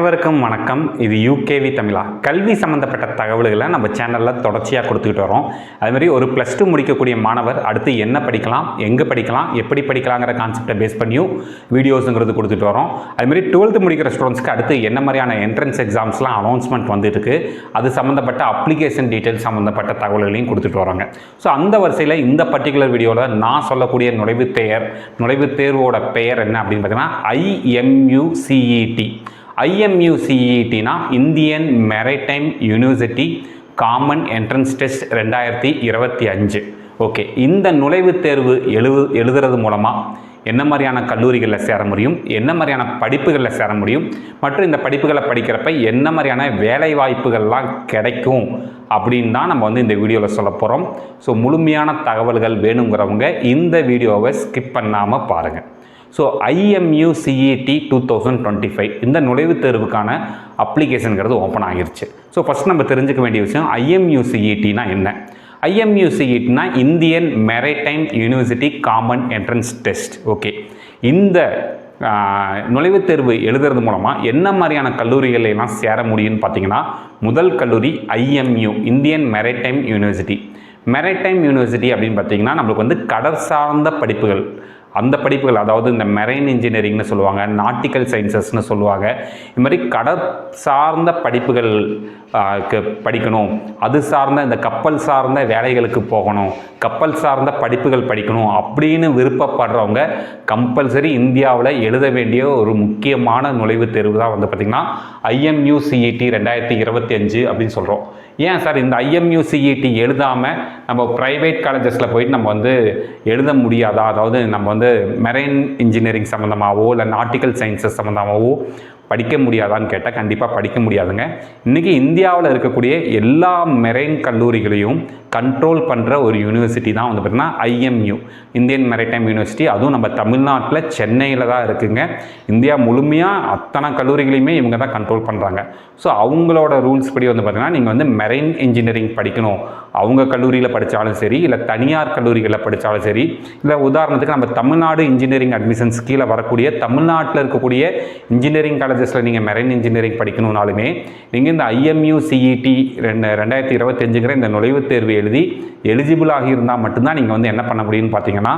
அனைவருக்கும் வணக்கம். இது யூகேவி தமிழா. கல்வி சம்மந்தப்பட்ட தகவல்களை நம்ம சேனலில் தொடர்ச்சியாக கொடுத்துக்கிட்டு வரோம். அதுமாதிரி ஒரு +2 முடிக்கக்கூடிய மாணவர் அடுத்து என்ன படிக்கலாம், எங்கே படிக்கலாம், எப்படி படிக்கலாங்கிற கான்செப்டை பேஸ் பண்ணியும் வீடியோஸுங்கிறது கொடுத்துட்டு வரோம். அதுமாதிரி 12th முடிக்கிற ஸ்டூடெண்ட்ஸ்க்கு அடுத்து என்ன மாதிரியான என்ட்ரன்ஸ் எக்ஸாம்ஸ்லாம் அனௌன்ஸ்மெண்ட் வந்துட்டு இருக்கு, அது சம்மந்தப்பட்ட அப்ளிகேஷன் டீட்டெயில்ஸ் சம்மந்தப்பட்ட தகவல்களையும் கொடுத்துட்டு வராங்க. ஸோ அந்த வரிசையில் இந்த பர்டிகுலர் வீடியோவில் நான் சொல்லக்கூடிய நுழைவுத் தேர்வோட பெயர் என்ன அப்படின்னு பார்த்தீங்கன்னா IMUCET. IMUCETனா Indian maritime university common entrance test 2025. Okay, இந்த நுழைவுத் தேர்வு எழுதுறது மூலமாக என்ன மாதிரியான கல்லூரிகளில் சேர முடியும், என்ன மாதிரியான படிப்புகளில் சேர முடியும், மற்றும் இந்த படிப்புகளை படிக்கிறப்ப என்ன மாதிரியான வேலை வாய்ப்புகள்லாம் கிடைக்கும் அப்படின்னு தான் நம்ம இந்த வீடியோவில் சொல்ல போகிறோம். ஸோ முழுமையான தகவல்கள் வேணுங்கிறவங்க இந்த வீடியோவை ஸ்கிப் பண்ணாமல் பாருங்கள். ஸோ IMUCET 2025 இந்த நுழைவுத் தேர்வுக்கான அப்ளிகேஷனுங்கிறது ஓப்பன் ஆகிருச்சு. ஸோ ஃபஸ்ட் நம்ம தெரிஞ்சுக்க வேண்டிய விஷயம் IMUCETனா என்ன. IMUCETனா Indian maritime university common entrance test. Okay, இந்த நுழைவுத் தேர்வு எழுதுறது மூலமாக என்ன மாதிரியான கல்லூரிகள் எல்லாம் சேர முடியும்னு பார்த்தீங்கன்னா, முதல் கல்லூரி IMU Indian maritime university. மெரைடைம் university அப்படின்னு பார்த்தீங்கன்னா நம்மளுக்கு கடல் சார்ந்த படிப்புகள், அந்த படிப்புகள், அதாவது இந்த மெரைன் இன்ஜினியரிங்னு சொல்லுவாங்க, நாட்டிக்கல் சயின்சஸ்னு சொல்லுவாங்க. இது மாதிரி கடல் சார்ந்த படிப்புகள் படிக்கணும், அது சார்ந்த இந்த கப்பல் சார்ந்த வேலைகளுக்கு போகணும், கப்பல் சார்ந்த படிப்புகள் படிக்கணும் அப்படின்னு விருப்பப்படுறவங்க கம்பல்சரி இந்தியாவில் எழுத வேண்டிய ஒரு முக்கியமான நுழைவுத் தேர்வு தான் பார்த்திங்கன்னா IMUCET 2025 அப்படின்னு சொல்கிறோம். ஏன் சார் இந்த IMUCET எழுதாமல் நம்ம ப்ரைவேட் காலேஜஸில் போயிட்டு நம்ம எழுத முடியாதா, அதாவது நம்ம மெரைன் இன்ஜினியரிங் சம்மந்தமாகவோ இல்லை நாட்டிக்கல் சயின்சஸ் சம்மந்தமாகவோ படிக்க முடியாதான்னு கேட்டால் கண்டிப்பாக படிக்க முடியாதுங்க. இன்றைக்கி இந்தியாவில் இருக்கக்கூடிய எல்லா மெரைன் கல்லூரிகளையும் கண்ட்ரோல் பண்ணுற ஒரு யூனிவர்சிட்டி தான் பார்த்திங்கன்னா IMU இந்தியன் மெரைடைம் யூனிவர்சிட்டி. அதுவும் நம்ம தமிழ்நாட்டில் சென்னையில் தான் இருக்குங்க. இந்தியா முழுமையாக அத்தனை கல்லூரிகளையுமே இவங்க தான் கண்ட்ரோல் பண்ணுறாங்க. ஸோ அவங்களோட ரூல்ஸ் படி பார்த்திங்கன்னா நீங்கள் மெரைன் இன்ஜினியரிங் படிக்கணும், அவங்க கல்லூரியில் படித்தாலும் சரி, இல்லை தனியார் கல்லூரிகளில் படித்தாலும் சரி, இல்லை உதாரணத்துக்கு நம்ம தமிழ்நாடு இன்ஜினியரிங் அட்மிஷன்ஸ் கீழே வரக்கூடிய தமிழ்நாட்டில் இருக்கக்கூடிய இன்ஜினியரிங் காலேஜஸில் நீங்கள் மெரைன் இன்ஜினியரிங் படிக்கணும்னாலுமே நீங்கள் இந்த IMUCET 2025ங்கிற இந்த நுழைவுத் தேர்வு எழுதி எலிஜிபிள் ஆகியிருந்தால் மட்டும்தான் நீங்கள் என்ன பண்ண முடியும்னு பார்த்தீங்கன்னா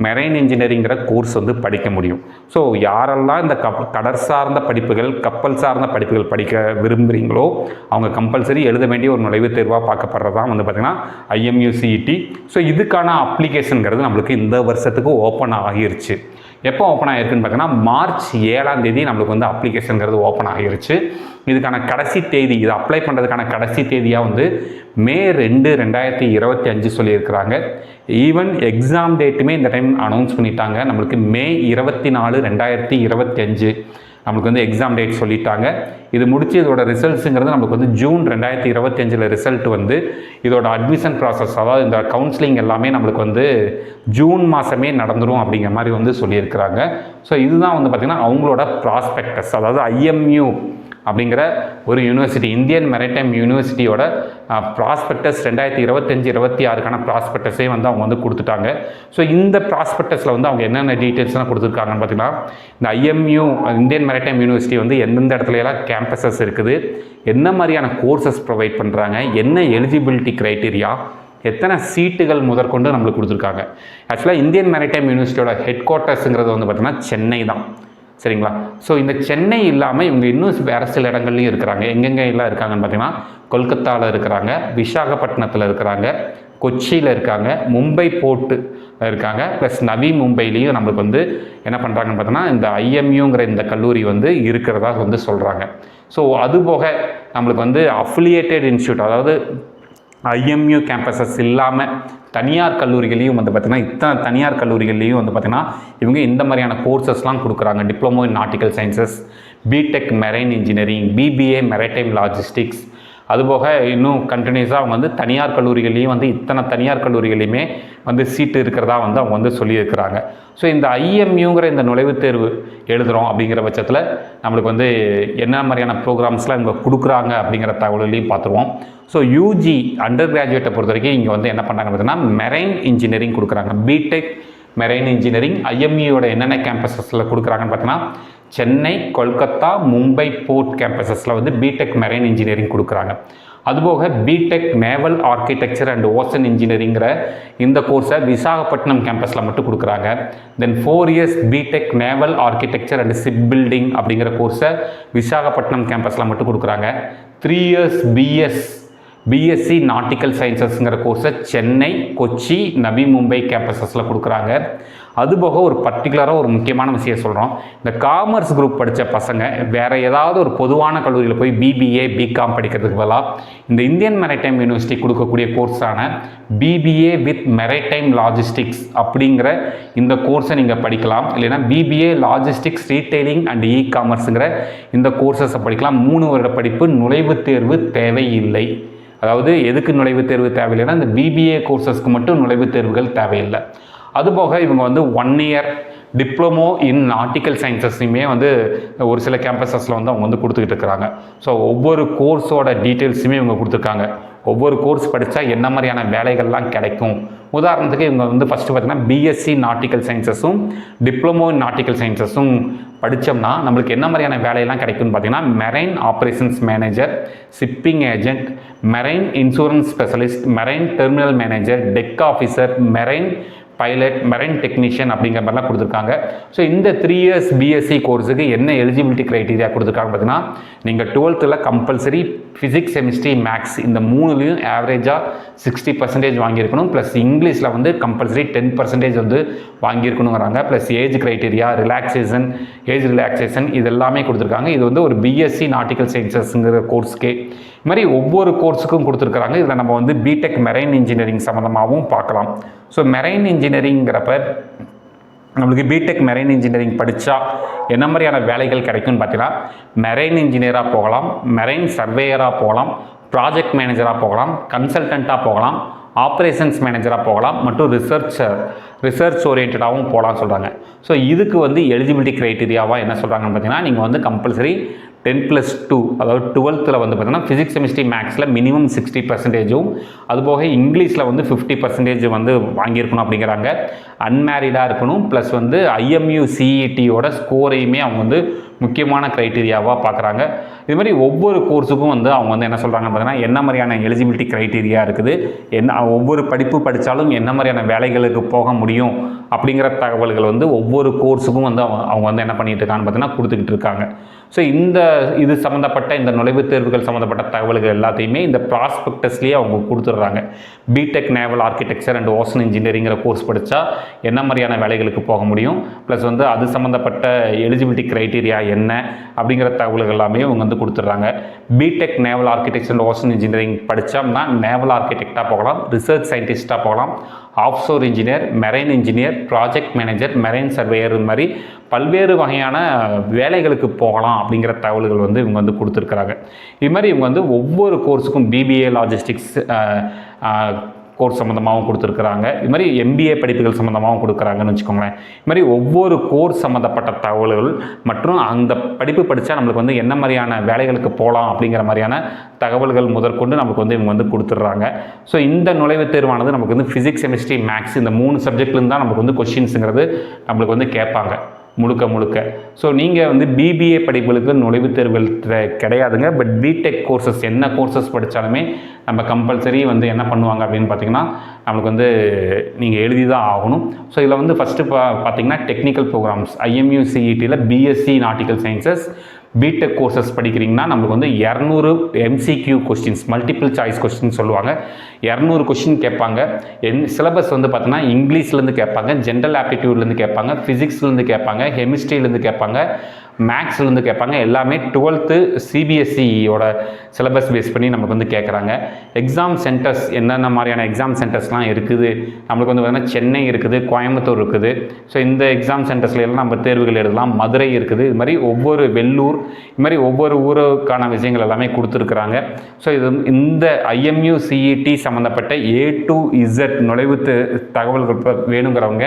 மெரைன் இன்ஜினியரிங்கிற கோர்ஸ் படிக்க முடியும். ஸோ யாரெல்லாம் இந்த கடல் சார்ந்த படிப்புகள், கப்பல் சார்ந்த படிப்புகள் படிக்க விரும்புகிறீங்களோ அவங்க கம்பல்சரி எழுத வேண்டிய ஒரு நுழைவுத் தேர்வாக பார்க்கப்படுறதான் பார்த்தீங்கன்னா IMUCET. ஸோ இதுக்கான அப்ளிகேஷனுங்கிறது நம்மளுக்கு இந்த வருஷத்துக்கு ஓப்பன் ஆகிருச்சு. எப்போ ஓப்பன் ஆகிருக்குன்னு பார்த்தீங்கன்னா March 7 நம்மளுக்கு அப்ளிகேஷனுங்கிறது ஓப்பன் ஆகிருச்சு. இதுக்கான கடைசி தேதி, இது அப்ளை பண்ணுறதுக்கான கடைசி தேதியாக May 2, 2025 சொல்லியிருக்கிறாங்க. ஈவன் எக்ஸாம் டேட்டுமே இந்த டைம் அனௌன்ஸ் பண்ணிட்டாங்க. நம்மளுக்கு May 24, 2025 நம்மளுக்கு எக்ஸாம் டேட் சொல்லிட்டாங்க. இது முடிச்சு இதோட ரிசல்ட்ஸுங்கிறது நம்மளுக்கு June 2025 ரிசல்ட் இதோட அட்மிஷன் ப்ராசஸ், அதாவது இந்த கவுன்சிலிங் எல்லாமே நம்மளுக்கு ஜூன் மாதமே நடந்துடும் அப்படிங்கிற மாதிரி சொல்லியிருக்கிறாங்க. ஸோ இதுதான் பார்த்திங்கன்னா அவங்களோட ப்ராஸ்பெக்டஸ், அதாவது IMU அப்படிங்கிற ஒரு யூனிவர்சிட்டி, இந்தியன் மெரைடைம் யூனிவர்சிட்டியோட ப்ராஸ்பெக்டஸ் 2025-26க்கான ப்ராஸ்பெக்டஸே அவங்க கொடுத்துட்டாங்க. ஸோ இந்த ப்ராஸ்பெக்டஸில் அவங்க என்னென்ன டீட்டெயில்ஸ்லாம் கொடுத்துருக்காங்கன்னு பார்த்தீங்கன்னா, இந்த IMU இந்தியன் மெரைடைம் யூனிவர்சிட்டி எந்தெந்த இடத்துலலாம் கேம்பஸஸ் இருக்குது, என்ன மாதிரியான கோர்சஸ் ப்ரொவைட் பண்ணுறாங்க, என்ன எலிஜிபிலிட்டி க்ரைட்டீரியா, எத்தனை சீட்டுகள் முதற்கொண்டு நம்மளுக்கு கொடுத்துருக்காங்க. ஆக்சுவலாக இந்தியன் மெரைடைம் யூனிவர்சிட்டியோட ஹெட் குவார்ட்டர்ஸுங்கிறது பார்த்திங்கன்னா சென்னை தான், சரிங்களா. ஸோ இந்த சென்னை இல்லாமல் இவங்க இன்னும் வேறு சில இடங்கள்லையும் இருக்கிறாங்க. எங்கெங்கே எல்லாம் இருக்காங்கன்னு பார்த்தீங்கன்னா கொல்கத்தாவில் இருக்கிறாங்க, விசாகப்பட்டினத்தில் இருக்கிறாங்க, கொச்சியில் இருக்காங்க, மும்பை போர்ட்டு இருக்காங்க, ப்ளஸ் நவி மும்பையிலையும் நம்மளுக்கு என்ன பண்ணுறாங்கன்னு பார்த்தோன்னா இந்த IMUங்கிற இந்த கல்லூரி இருக்கிறதா சொல்கிறாங்க. ஸோ அதுபோக நம்மளுக்கு அஃபிலியேட்டட் இன்ஸ்டியூட், அதாவது IMU கேம்பஸஸ் இல்லாமல் தனியார் கல்லூரிகளையும் பார்த்திங்கன்னா இத்தனை தனியார் கல்லூரிகள்லேயும் பார்த்திங்கன்னா இவங்க இந்த மாதிரியான கோர்சஸ்லாம் கொடுக்குறாங்க. Diploma in nautical sciences, BTech marine engineering, BBA maritime logistics, அதுபோக இன்னும் கண்டினியூஸாக அவங்க தனியார் கல்லூரிகள்லேயும் இத்தனை தனியார் கல்லூரிகளையுமே சீட்டு இருக்கிறதா அவங்க சொல்லியிருக்கிறாங்க. ஸோ இந்த IMUங்கிற இந்த நுழைவுத் தேர்வு எழுதுகிறோம் அப்படிங்கிற பட்சத்தில் நம்மளுக்கு என்ன மாதிரியான ப்ரோக்ராம்ஸ்லாம் இவங்க கொடுக்குறாங்க அப்படிங்கிற தகவலையும் பார்த்துருவோம். ஸோ UG அண்டர் கிராஜுவேட்டை பொறுத்த வரைக்கும் இங்கே என்ன பண்ணுறாங்க பார்த்தீங்கன்னா மெரைன் இன்ஜினியரிங் கொடுக்குறாங்க. பிடெக் மெரைன் இன்ஜினியரிங் IMUவோட என்னென்ன கேம்பஸஸில் கொடுக்குறாங்கன்னு பார்த்தீங்கன்னா சென்னை, கொல்கத்தா, மும்பை போர்ட் கேம்பஸஸில் வந்து பிடெக் மெரைன் இன்ஜினியரிங் கொடுக்குறாங்க. அதுபோக BTech naval architecture and ocean இன்ஜினியரிங்கிற இந்த கோர்ஸை விசாகப்பட்டினம் கேம்பஸில் மட்டும் கொடுக்குறாங்க. Then 4 years BTech naval architecture and ship building அப்படிங்கிற கோர்ஸை விசாகப்பட்டினம் கேம்பஸில் மட்டும் கொடுக்குறாங்க. 3 இயர்ஸ் பிஎஸ்சி நாட்டிக்கல் சயின்சஸ்ங்கிற கோர்ஸை சென்னை, கொச்சி, நவி மும்பை கேம்பஸஸில் கொடுக்குறாங்க. அதுபோக ஒரு பர்டிகுலராக ஒரு முக்கியமான விஷயம் சொல்கிறோம். இந்த காமர்ஸ் குரூப் படித்த பசங்க வேறு ஏதாவது ஒரு பொதுவான கல்லூரியில் போய் பிபிஏ, பிகாம் படிக்கிறதுக்கு பதிலாக இந்த இந்தியன் மெரைடைம் யூனிவர்சிட்டி கொடுக்கக்கூடிய கோர்ஸான பிபிஏ வித் மெரைடைம் லாஜிஸ்டிக்ஸ் அப்படிங்கிற இந்த கோர்ஸை நீங்கள் படிக்கலாம். இல்லைன்னா பிபிஏ லாஜிஸ்டிக்ஸ் ரீட்டைலிங் அண்ட் இ காமர்ஸுங்கிற இந்த கோர்ஸஸை படிக்கலாம். 3 வருட படிப்பு, நுழைவுத் தேர்வு தேவையில்லை. அதாவது எதுக்கு நுழைவுத் தேர்வு தேவையில்லைன்னா இந்த பிபிஏ கோர்சஸ்க்கு மட்டும் நுழைவுத் தேர்வுகள் தேவையில்லை. அதுபோக இவங்க வந்து 1 இயர் டிப்ளமோ இன் நாட்டிக்கல் சயின்சஸையுமே வந்து ஒரு சில கேம்பஸஸில் வந்து அவங்க வந்து கொடுத்துக்கிட்டு இருக்கிறாங்க. ஸோ ஒவ்வொரு கோர்ஸோட டீட்டெயில்ஸுமே இவங்க கொடுத்துருக்காங்க. ஒவ்வொரு கோர்ஸ் படித்தா என்ன மாதிரியான வேலைகள்லாம் கிடைக்கும். உதாரணத்துக்கு இவங்க வந்து ஃபஸ்ட்டு பார்த்திங்கன்னா பிஎஸ்சி நாட்டிக்கல் சயின்சஸும் டிப்ளமோ இன் நாட்டிக்கல் சயின்சஸும் படித்தோம்னா நம்மளுக்கு என்ன மாதிரியான வேலையெல்லாம் கிடைக்கும்னு பார்த்திங்கன்னா marine operations manager, shipping agent, marine insurance specialist, marine terminal manager, deck officer, marine pilot, marine technician அப்படிங்கிற மாதிரிலாம் கொடுத்துருக்காங்க. ஸோ இந்த 3 இயர்ஸ் பிஎஸ்சி கோர்ஸுக்கு என்ன எலிஜிபிலிட்டி க்ரைட்டீரியா கொடுத்துருக்காங்க பார்த்தீங்கன்னா, நீங்கள் 12th compulsory physics, chemistry, maths இந்த 3லையும் ஆவரேஜாக 60% வாங்கியிருக்கணும். ப்ளஸ் இங்கிலீஷில் வந்து கம்பல்சரி 10% வந்து வாங்கியிருக்கணுங்கிறாங்க. Plus age criteria, age relaxation இது எல்லாமே கொடுத்துருக்காங்க. இது வந்து ஒரு பிஎஸ்சி நாட்டிக்கல் சயின்சஸ்ங்கிற கோர்ஸ்க்கே இது மாதிரி ஒவ்வொரு கோர்ஸுக்கும் கொடுத்துருக்குறாங்க. இதில் நம்ம வந்து பிடெக் மெரைன் இன்ஜினியரிங் சம்மந்தமாகவும் பார்க்கலாம். ஸோ மெரைன் இன்ஜினியரிங்கிறப்ப நம்மளுக்கு பிடெக் மெரைன் இன்ஜினியரிங் படித்தா என்ன மாதிரியான வேலைகள் கிடைக்கும்னு பார்த்தீங்கன்னா, மெரைன் இன்ஜினியராக போகலாம், மெரைன் சர்வேயராக போகலாம், ப்ராஜெக்ட் மேனேஜராக போகலாம், கன்சல்டண்ட்டாக போகலாம், ஆப்ரேஷன்ஸ் மேனேஜராக போகலாம் மற்றும் ரிசர்ச் ஓரியன்டாகவும் போகலான்னு சொல்கிறாங்க. ஸோ இதுக்கு வந்து எலிஜிபிலிட்டி க்ரைட்டீரியாவாக என்ன சொல்கிறாங்கன்னு பார்த்தீங்கன்னா, நீங்கள் வந்து கம்பல்சரி 10+2 அதாவது 12th வந்து பார்த்தீங்கன்னா ஃபிசிக்ஸ், கெமிஸ்ட்ரி, மேக்ஸில் மினிமம் 60%, அதுபோக இங்கிலீஷில் வந்து 50% வந்து வாங்கியிருக்கணும் அப்படிங்கிறாங்க. அன்மேரிடாக இருக்கணும். ப்ளஸ் வந்து IMU CETயோட ஸ்கோரையுமே அவங்க வந்து முக்கியமான க்ரைட்டீரியாவாக பார்க்குறாங்க. இது மாதிரி ஒவ்வொரு கோர்ஸுக்கும் வந்து அவங்க வந்து என்ன சொல்கிறாங்கன்னு பார்த்தீங்கன்னா, என்ன மாதிரியான எலிஜிபிலிட்டி க்ரைட்டீரியா இருக்குது, ஒவ்வொரு படிப்பு படித்தாலும் என்ன மாதிரியான வேலைகளுக்கு போக முடியும் அப்படிங்கிற தகவல்கள் வந்து ஒவ்வொரு கோர்ஸுக்கும் வந்து அவங்க வந்து என்ன பண்ணிகிட்டு இருக்காங்கன்னு பார்த்தீங்கன்னா கொடுத்துக்கிட்டு இருக்காங்க. ஸோ இது சம்மந்தப்பட்ட இந்த நுழைவுத் தேர்வுகள் சம்மந்தப்பட்ட தகவல்கள் எல்லாத்தையுமே இந்த ப்ராஸ்பெக்டஸ்லேயே அவங்க கொடுத்துட்றாங்க. BTech naval architecture and ocean இன்ஜினியரிங்கிற கோர்ஸ் படித்தா என்ன மாதிரியான வேலைகளுக்கு போக முடியும், ப்ளஸ் வந்து அது சம்மந்தப்பட்ட எலிஜிபிலிட்டி க்ரைட்டீரியா என்ன அப்படிங்கிற தகவல்கள் எல்லாமே அவங்க வந்து கொடுத்துட்றாங்க. BTech naval architecture and ocean engineering படித்தோம்னா நேவல் ஆர்கிடெக்டாக போகலாம், ரிசர்ச் சயின்டிஸ்ட்டாக போகலாம், offshore engineer, marine engineer, project manager, marine surveyor மாதிரி பல்வேறு வகையான வேலைகளுக்கு போகலாம் அப்படிங்கிற தகவல்கள் வந்து இவங்க வந்து கொடுத்துருக்குறாங்க. இது மாதிரி இவங்க வந்து ஒவ்வொரு கோர்ஸுக்கும் பிபிஏ லாஜிஸ்டிக்ஸ் கோர்ஸ் சம்மந்தமாகவும் கொடுத்துருக்குறாங்க. இது மாதிரி MBA படிப்புகள் சம்மந்தமாகவும் கொடுக்குறாங்கன்னு வச்சுக்கோங்களேன். இது மாதிரி ஒவ்வொரு கோர்ஸ் சம்மந்தப்பட்ட தகவல்கள் மற்றும் அந்த படிப்பு படித்தா நம்மளுக்கு வந்து என்ன மாதிரியான வேலைகளுக்கு போகலாம் அப்படிங்கிற மாதிரியான தகவல்கள் முதற்கொண்டு நமக்கு வந்து இவங்க வந்து கொடுத்துட்றாங்க. ஸோ இந்த நுழைவுத் தேர்வானது நமக்கு வந்து ஃபிசிக்ஸ், கெமிஸ்ட்ரி, மேக்ஸ் இந்த 3 சப்ஜெக்ட்லேருந்து தான் நமக்கு வந்து கொஸ்டின்ஸுங்கிறது நம்மளுக்கு வந்து கேட்பாங்க முழுக்க. ஸோ நீங்கள் வந்து பிபிஏ படிப்புகளுக்கு நுழைவுத் தேர்வுகள் கிடையாதுங்க. பட் பிடெக் கோர்சஸ் என்ன கோர்சஸ் படித்தாலுமே நம்ம கம்பல்சரி வந்து என்ன பண்ணுவாங்க அப்படின்னு பார்த்தீங்கன்னா, நம்மளுக்கு வந்து நீங்கள் எழுதி தான் ஆகணும். ஸோ இதில் வந்து ஃபஸ்ட்டு பார்த்தீங்கன்னா டெக்னிக்கல் ப்ரோக்ராம்ஸ் IMU CETயில் BSc nautical sciences BTech courses படிக்கிறீங்கன்னா நம்மளுக்கு வந்து 200 MCQ questions, multiple choice question சொல்லுவாங்க. 200 கொஸ்டின் கேட்பாங்க. சிலபஸ் வந்து பார்த்தீங்கன்னா இங்கிலீஷ்லேருந்து கேட்பாங்க, ஜென்ரல் ஆப்டிடியூட்லேருந்து கேட்பாங்க, ஃபிசிக்ஸ்லேருந்து கேட்பாங்க, கெமிஸ்ட்ரியிலேருந்து கேட்பாங்க, மேக்ஸ்லேருந்து கேட்பாங்க. எல்லாமே 12th CBSEயோட சிலபஸ் பேஸ் பண்ணி நமக்கு வந்து கேட்குறாங்க. எக்ஸாம் சென்டர்ஸ் என்னென்ன மாதிரியான எக்ஸாம் சென்டர்ஸ்லாம் இருக்குது நம்மளுக்கு வந்து பார்த்தீங்கன்னா சென்னை இருக்குது, கோயம்புத்தூர் இருக்குது. ஸோ இந்த எக்ஸாம் சென்டர்ஸ்ல எல்லாம் நம்ம தேர்வுகள் எழுதலாம். மதுரை இருக்குது. இது மாதிரி ஒவ்வொரு வெள்ளூர், இது மாதிரி ஒவ்வொரு ஊருக்கான விஷயங்கள் எல்லாமே கொடுத்துருக்குறாங்க. ஸோ இது இந்த IMU CET சம்மந்தப்பட்ட A to Z நுழைவு தகவல்கள் வேணுங்கிறவங்க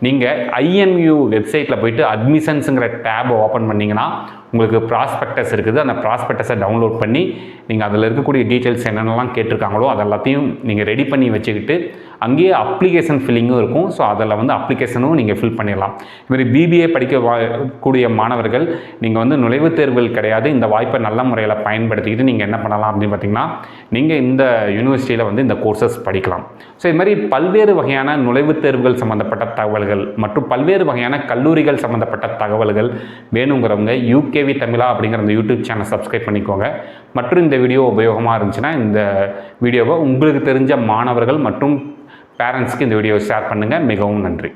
நீங்கள் IMU வெப்சைட்டில் போயிட்டு அட்மிஷன்ஸுங்கிற டேபை ஓப்பன் பண்ணிங்கன்னா உங்களுக்கு ப்ராஸ்பெக்டஸ் இருக்குது. அந்த ப்ராஸ்பெக்டஸை டவுன்லோட் பண்ணி நீங்கள் அதில் இருக்கக்கூடிய டீட்டெயில்ஸ் என்னென்னலாம் கேட்டிருக்காங்களோ அதெல்லாத்தையும் நீங்கள் ரெடி பண்ணி வச்சுக்கிட்டு அங்கேயே அப்ளிகேஷன் ஃபில்லிங்கும் இருக்கும். ஸோ அதில் வந்து அப்ளிகேஷனும் நீங்கள் ஃபில் பண்ணிடலாம். இதுமாதிரி பிபிஏ படிக்கக்கூடிய மாணவர்கள் நீங்கள் வந்து நுழைவுத் தேர்வுகள் கிடையாது, இந்த வாய்ப்பை நல்ல முறையில் பயன்படுத்திக்கிட்டு நீங்கள் என்ன பண்ணலாம் அப்படின்னு பார்த்தீங்கன்னா, நீங்கள் இந்த யூனிவர்சிட்டியில் வந்து இந்த கோர்சஸ் படிக்கலாம். ஸோ இது மாதிரி பல்வேறு வகையான நுழைவுத் தேர்வுகள் சம்மந்தப்பட்ட தகவல்கள் மற்றும் பல்வேறு வகையான கல்லூரிகள் சம்மந்தப்பட்ட தகவல்கள் வேணுங்கிறவங்க யூகேவி தமிழா அப்படிங்கிற அந்த யூடியூப் சேனல் சப்ஸ்கிரைப் பண்ணிக்கோங்க. மற்றும் இந்த வீடியோ உபயோகமாக இருந்துச்சுன்னா இந்த வீடியோவை உங்களுக்கு தெரிஞ்ச மாணவர்கள் மற்றும் பேரண்ட்ஸ்க்கு இந்த வீடியோவை ஷேர் பண்ணுங்கள். மிகவும் நன்றி.